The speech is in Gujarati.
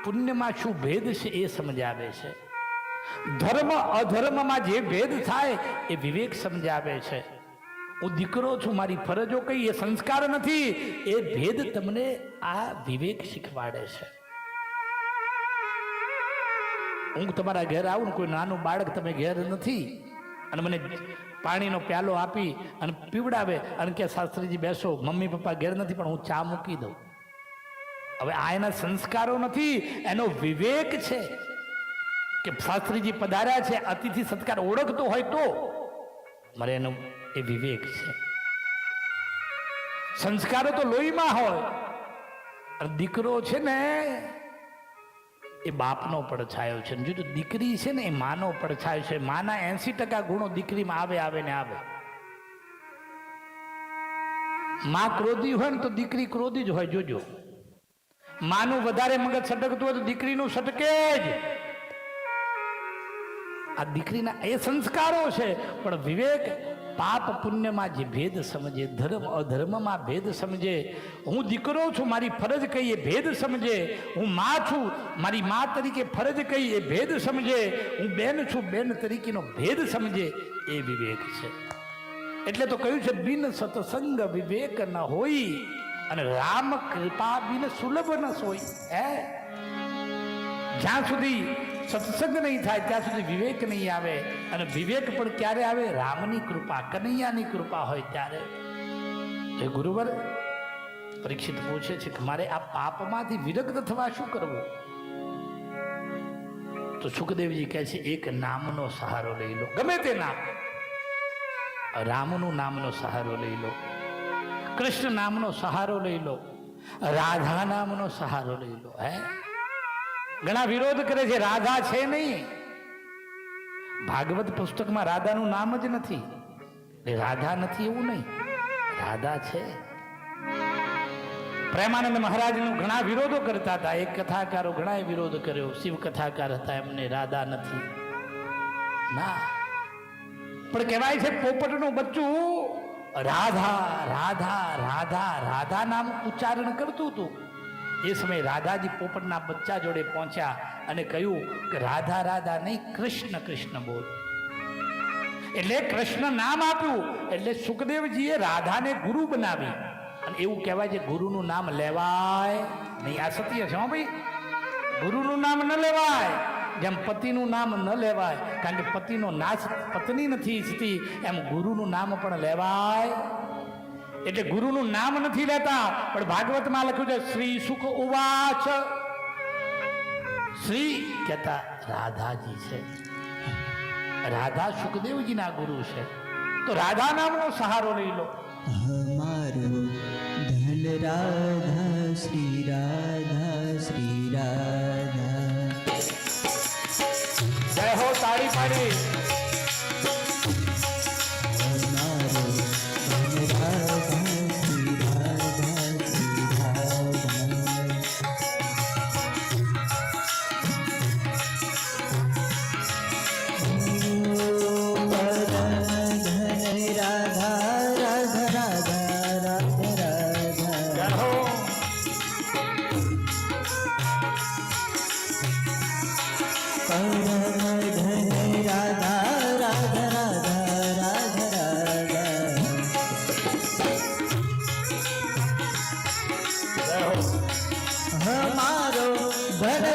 પુણ્યમાં શું ભેદ છે એ સમજાવે છે. ધર્મ અધર્મમાં જે ભેદ થાય એ વિવેક સમજાવે છે. હું દીકરો છું, મારી ફરજો કઈ એ સંસ્કાર નથી, એ ભેદ તમને આ વિવેક શીખવાડે છે. હું તમારા ઘેર આવું ને કોઈ નાનું બાળક તમે ઘેર નથી અને મને પાણીનો પ્યાલો આપી અને પીવડાવે અને કે શાસ્ત્રીજી બેસો, મમ્મી પપ્પા ઘેર નથી પણ હું ચા મૂકી દઉં. હવે આ એના સંસ્કારો નથી, એનો વિવેક છે કે શાસ્ત્રીજી પધાર્યા છે, અતિથિ સત્કાર ઓળખતો હોય તો મારે એનો એ વિવેક છે. સંસ્કારો તો લોહીમાં હોય. દીકરો છે ને એ બાપનો પડછાયો છે, જો દીકરી છે ને એ માનો પડછાયો છે. માના 80% ગુણો દીકરીમાં આવે ને આવે. માં ક્રોધી હોય ને તો દીકરી ક્રોધી જ હોય. જોજો, માનું વધારે મગજ સટકતું હોય તો દીકરીનું સટકે જ. આ દીકરીના એ સંસ્કારો છે. પણ વિવેક પાપ પુણ્યમાં જે ભેદ સમજે, ધર્મ અધર્મમાં ભેદ સમજે, હું દીકરો છું મારી ફરજ કઈ એ ભેદ સમજે, હું માં છું મારી માં તરીકે ફરજ કઈ એ ભેદ સમજે, હું બેન છું બેન તરીકેનો ભેદ સમજે, એ વિવેક છે. એટલે તો કહ્યું છે બિન સત્સંગ વિવેક ન હોય અને રામ કૃપા બિન સુલભ ન સોય. જ્યાં સુધી સત્સંગ નહીં થાય ત્યાં સુધી વિવેક નહીં આવે. અને વિવેક પણ ક્યારે આવે? રામની કૃપા, કનૈયાની કૃપા હોય ત્યારે. એ ગુરુવર પરીક્ષિત પૂછે છે કે મારે આ પાપમાંથી વિરક્ત થવા શું કરવું? તો સુખદેવજી કહે છે એક નામનો સહારો લઈ લો, ગમે તે નામ. રામનું નામનો સહારો લઈ લો, કૃષ્ણ નામનો સહારો લઈ લો, રાધા નામનો સહારો લઈ લો. ઘણા વિરોધ કરે છે, રાધા છે નહીં. ભાગવત પુસ્તકમાં રાધાનું નામ જ નથી. રાધા નથી એવું નહીં, રાધા છે. પ્રેમાનંદ મહારાજનું ઘણા વિરોધો કરતા હતા. એક કથાકારો ઘણા વિરોધ કર્યો, શિવ કથાકાર હતા, એમને રાધા નથી ના. પણ કહેવાય છે પોપટનું બચ્ચું રાધા રાધા રાધા રાધા નામ ઉચ્ચારણ કરતું હતું. એ સમયે રાધાજી પોપટના બચ્ચા જોડે પહોંચ્યા અને કહ્યું કે રાધા રાધા નહીં, કૃષ્ણ કૃષ્ણ બોલ. એટલે કૃષ્ણ નામ આપ્યું. એટલે સુખદેવજીએ રાધાને ગુરુ બનાવી. અને એવું કહેવાય છે ગુરુનું નામ લેવાય નહીં. આ સત્ય છે. ભાઈ, ગુરુનું નામ ન લેવાય. જેમ પતિનું નામ ન લેવાય, કારણ કે પતિનો નાશ પત્ની નથી ઈચ્છતી, એમ ગુરુનું નામ પણ લેવાય. એટલે ગુરુનું નામ નથી લેતા. પણ ભાગવતમાં લખ્યું છે શ્રી સુખ ઉવાચ, શ્રી કહેતા રાધાજી છે. રાધા સુખદેવજીના ગુરુ છે. તો રાધા નામનો સહારો લઈ લો. હમારો ધન રાધા શ્રી રાધા શ્રી રાધા. જય હો, તાળી પાડી. હમારો ધન રાધા શ્રી રાધા શ્રી રાધા. હમારો ધન